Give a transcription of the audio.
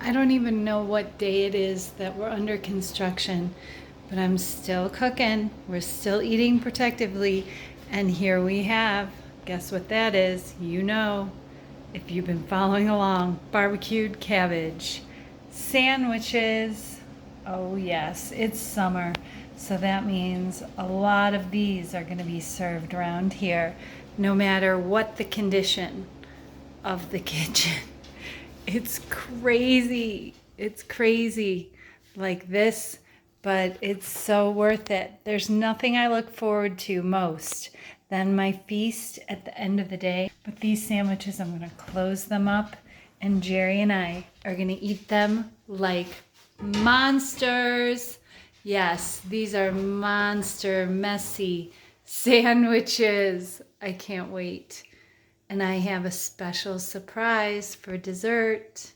I don't even know what day it is that we're under construction, but I'm still cooking. We're still eating protectively. And here we have, guess what that is? You know, if you've been following along, barbecued cabbage, sandwiches. Oh yes, it's summer. So that means a lot of these are going to be served around here, no matter what the condition of the kitchen. It's crazy. It's crazy like this, but it's so worth it. There's nothing I look forward to most than my feast at the end of the day. But these sandwiches, I'm going to close them up, and Jerry and I are going to eat them like monsters. Yes, these are monster, messy sandwiches. I can't wait. And I have a special surprise for dessert.